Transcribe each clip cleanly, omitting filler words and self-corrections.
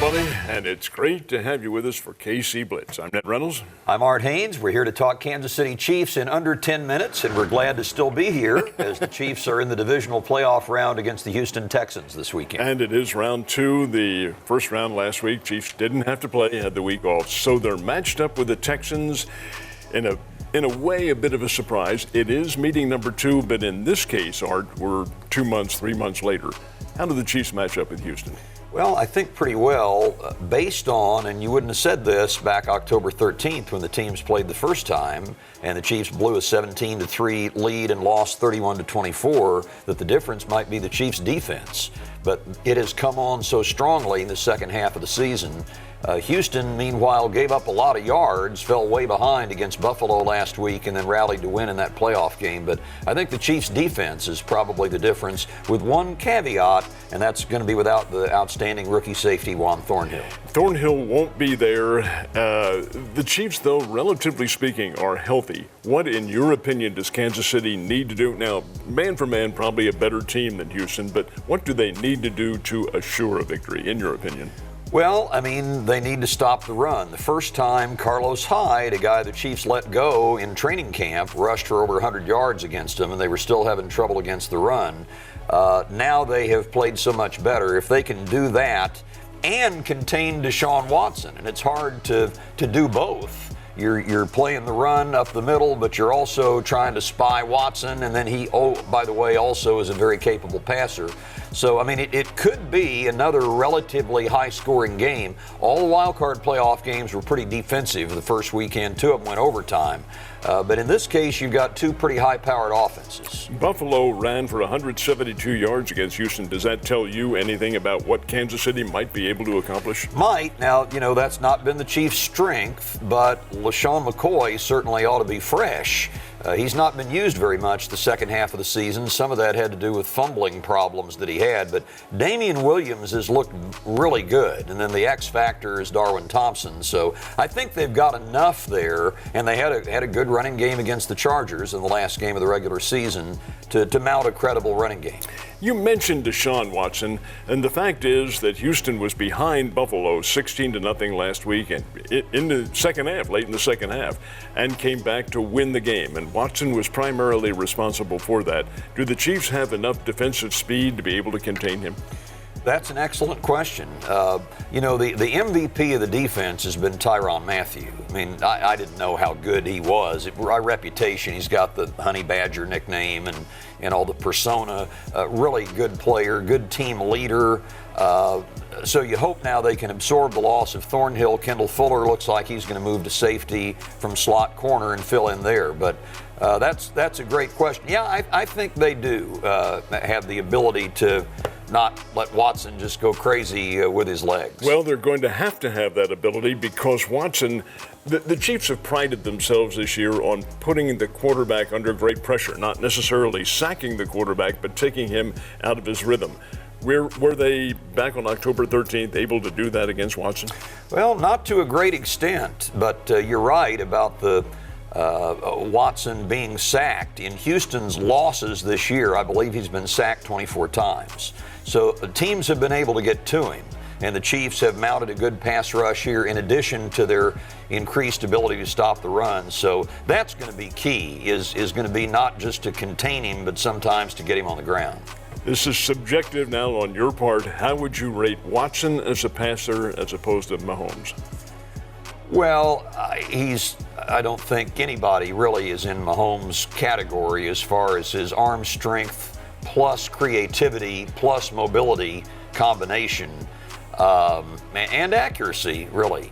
everybody, and it's great to have you with us for KC Blitz. I'm Ned Reynolds. I'm Art Haynes. We're here to talk Kansas City Chiefs in under 10 minutes, and we're glad to still be here as the Chiefs are in the divisional playoff round against the Houston Texans this weekend. And it is round two. The first round last week, Chiefs didn't have to play, had the week off. So they're matched up with the Texans in a way, a bit of a surprise. It is meeting number two, but in this case, Art, we're 2 months, 3 months later. How do the Chiefs match up with Houston? Well, I think pretty well, based on, and you wouldn't have said this back October 13th when the teams played the first time, and the Chiefs blew a 17-3 lead and lost 31-24, that the difference might be the Chiefs' defense. But it has come on so strongly in the second half of the season. Houston, meanwhile, gave up a lot of yards, fell way behind against Buffalo last week, and then rallied to win in that playoff game. But I think the Chiefs' defense is probably the difference, with one caveat, and that's going to be without the outstanding rookie safety, Juan Thornhill. Thornhill won't be there. The Chiefs, though, relatively speaking, are healthy. What, in your opinion, does Kansas City need to do? Now, man for man, probably a better team than Houston, but what do they need to do to assure a victory, in your opinion? Well, I mean, they need to stop the run. The first time Carlos Hyde, a guy the Chiefs let go in training camp, rushed for over 100 yards against them, and they were still having trouble against the run. Now they have played so much better. If they can do that and contain Deshaun Watson, and it's hard to do both. You're playing the run up the middle, but you're also trying to spy Watson, and then he, by the way, also is a very capable passer. So, I mean, it could be another relatively high-scoring game. All the wild-card playoff games were pretty defensive the first weekend. Two of them went overtime. But in this case, you've got two pretty high-powered offenses. Buffalo ran for 172 yards against Houston. Does that tell you anything about what Kansas City might be able to accomplish? Might. Now, you know, that's not been the Chiefs' strength, but LaShawn McCoy certainly ought to be fresh. He's not been used very much the second half of the season. Some of that had to do with fumbling problems that he had, but Damian Williams has looked really good, and then the X factor is Darwin Thompson. So I think they've got enough there, and they had a good running game against the Chargers in the last game of the regular season to mount a credible running game. You mentioned Deshaun Watson, and the fact is that Houston was behind Buffalo 16-0 last week, and in the second half, late in the second half, and came back to win the game. And Watson was primarily responsible for that. Do the Chiefs have enough defensive speed to be able to contain him? That's an excellent question. You know, the MVP of the defense has been Tyrann Mathieu. I mean, I didn't know how good he was. By reputation, he's got the Honey Badger nickname and all the persona. Really good player, good team leader. So you hope now they can absorb the loss of Thornhill. Kendall Fuller looks like he's going to move to safety from slot corner and fill in there. But that's a great question. Yeah, I think they do have the ability to not let Watson just go crazy with his legs. Well, they're going to have that ability because Watson, the Chiefs have prided themselves this year on putting the quarterback under great pressure, not necessarily sacking the quarterback, but taking him out of his rhythm. Were they, back on October 13th, able to do that against Watson? Well, not to a great extent, but you're right about the Watson being sacked. In Houston's losses this year, I believe he's been sacked 24 times. So teams have been able to get to him, and the Chiefs have mounted a good pass rush here in addition to their increased ability to stop the run. So that's going to be key, is going to be not just to contain him, but sometimes to get him on the ground. This is subjective now on your part. How would you rate Watson as a passer as opposed to Mahomes? Well, I don't think anybody really is in Mahomes' category as far as his arm strength plus creativity plus mobility combination and accuracy, really.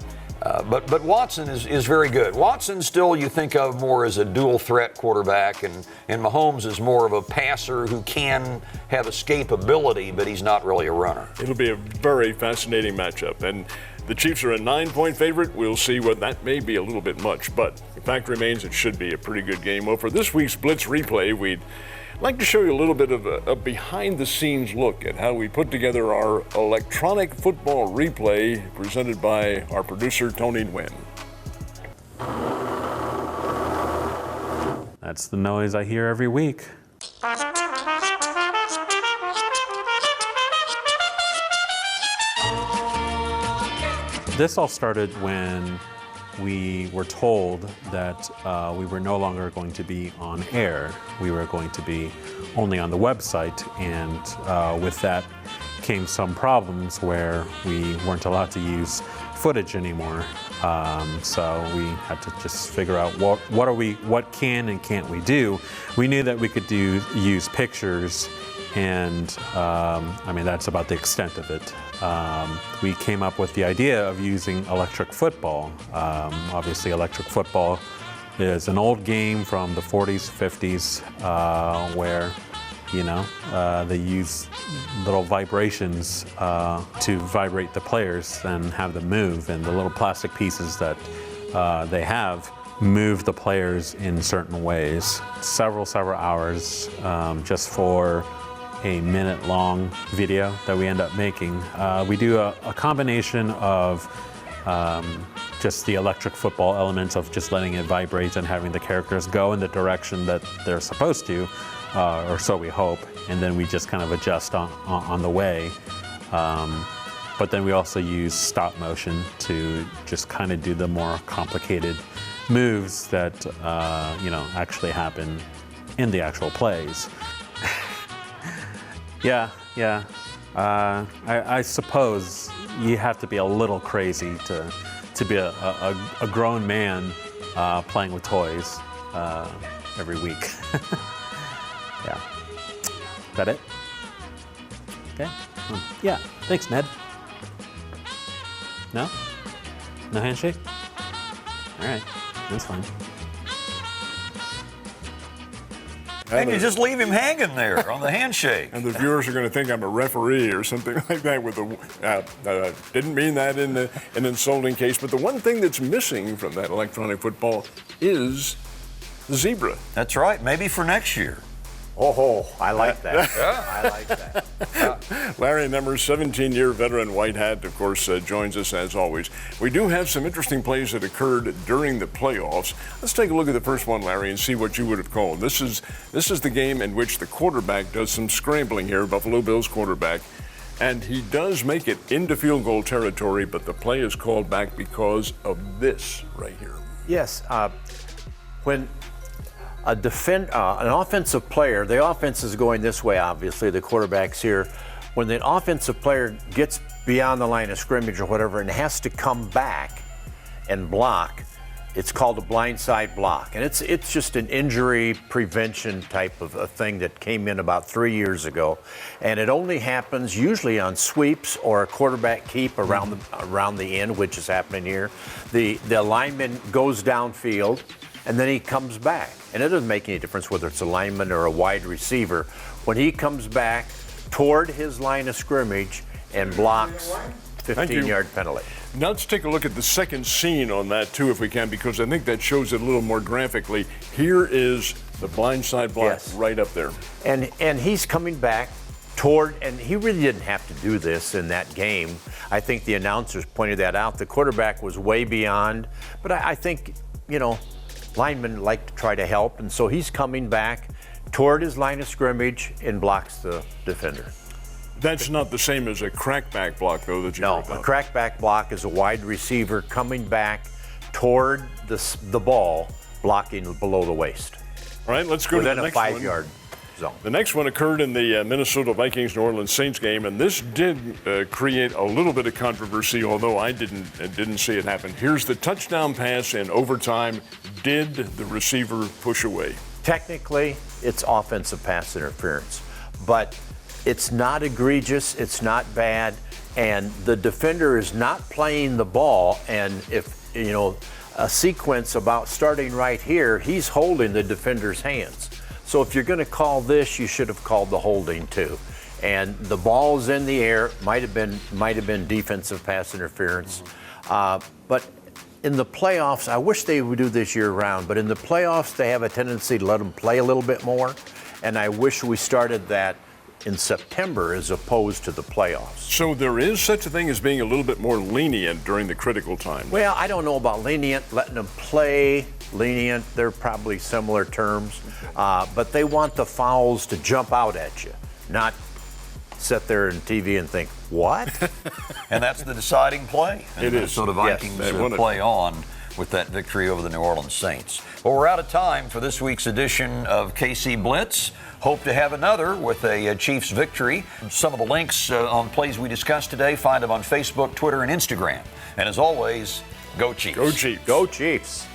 But Watson is very good. Watson still you think of more as a dual threat quarterback, and Mahomes is more of a passer who can have escapability, but he's not really a runner. It'll be a very fascinating matchup, and the Chiefs are a 9-point favorite. We'll see what that may be a little bit much, but the fact remains it should be a pretty good game. Well, for this week's Blitz replay, we'd like to show you a little bit of a behind-the-scenes look at how we put together our electronic football replay presented by our producer, Tony Nguyen. That's the noise I hear every week. This all started when we were told that we were no longer going to be on air. We were going to be only on the website, and with that came some problems where we weren't allowed to use footage anymore. So we had to just figure out what can and can't we do. We knew that we could use pictures, and I mean, that's about the extent of it. We came up with the idea of using electric football. Obviously, electric football is an old game from the 40s, 50s, where they use little vibrations to vibrate the players and have them move, and the little plastic pieces that they have move the players in certain ways. Several hours just for a minute-long video that we end up making. We do a combination of just the electric football elements of just letting it vibrate and having the characters go in the direction that they're supposed to, or so we hope, and then we just kind of adjust on the way. But then we also use stop motion to just kind of do the more complicated moves that actually happen in the actual plays. Yeah. I suppose you have to be a little crazy to be a grown man playing with toys every week. Yeah. Is that it? Okay. Yeah. Thanks, Ned. No? No handshake? All right. That's fine. And you just leave him hanging there on the handshake. And the viewers are going to think I'm a referee or something like that. Didn't mean that in an insulting case. But the one thing that's missing from that electronic football is the zebra. That's right. Maybe for next year. Oh, I like that. I like that. Larry, number 17-year veteran White Hat, of course, joins us as always. We do have some interesting plays that occurred during the playoffs. Let's take a look at the first one, Larry, and see what you would have called. This is the game in which the quarterback does some scrambling here, Buffalo Bills quarterback, and he does make it into field goal territory, but the play is called back because of this right here. Yes, when an offensive player, the offense is going this way, obviously, the quarterback's here. When the offensive player gets beyond the line of scrimmage or whatever and has to come back and block, it's called a blindside block. And it's just an injury prevention type of a thing that came in about 3 years ago. And it only happens usually on sweeps or a quarterback keep around the end, which is happening here. The lineman goes downfield, and then he comes back. And it doesn't make any difference whether it's a lineman or a wide receiver. When he comes back toward his line of scrimmage and blocks, 15-yard penalty. Now let's take a look at the second scene on that, too, if we can, because I think that shows it a little more graphically. Here is the blindside block right up there. And he's coming back toward, and he really didn't have to do this in that game. I think the announcers pointed that out. The quarterback was way beyond, but I think, linemen like to try to help, and so he's coming back toward his line of scrimmage and blocks the defender. That's not the same as a crackback block, though, that you No, wrote down. a crackback block is a wide receiver coming back toward the ball, blocking below the waist. All right, let's go to the Within a next 5-yard zone. The next one occurred in the Minnesota Vikings-New Orleans Saints game, and this did create a little bit of controversy, although I didn't see it happen. Here's the touchdown pass in overtime. Did the receiver push away? Technically, it's offensive pass interference, but it's not egregious, it's not bad, and the defender is not playing the ball, and if, a sequence about starting right here, he's holding the defender's hands. So if you're going to call this, you should have called the holding too. And the ball's in the air, might have been defensive pass interference. But in the playoffs, I wish they would do this year round, but in the playoffs, they have a tendency to let them play a little bit more. And I wish we started that in September as opposed to the playoffs. So there is such a thing as being a little bit more lenient during the critical time. Well, I don't know about lenient, letting them play. Lenient, they're probably similar terms, but they want the fouls to jump out at you, not sit there in TV and think, what? And that's the deciding play. And It the is. Minnesota Vikings Yes, they won it. play on with that victory over the New Orleans Saints. Well, we're out of time for this week's edition of KC Blitz. Hope to have another with a Chiefs victory. Some of the links on plays we discussed today, find them on Facebook, Twitter, and Instagram. And as always, go Chiefs. Go Chiefs. Go Chiefs.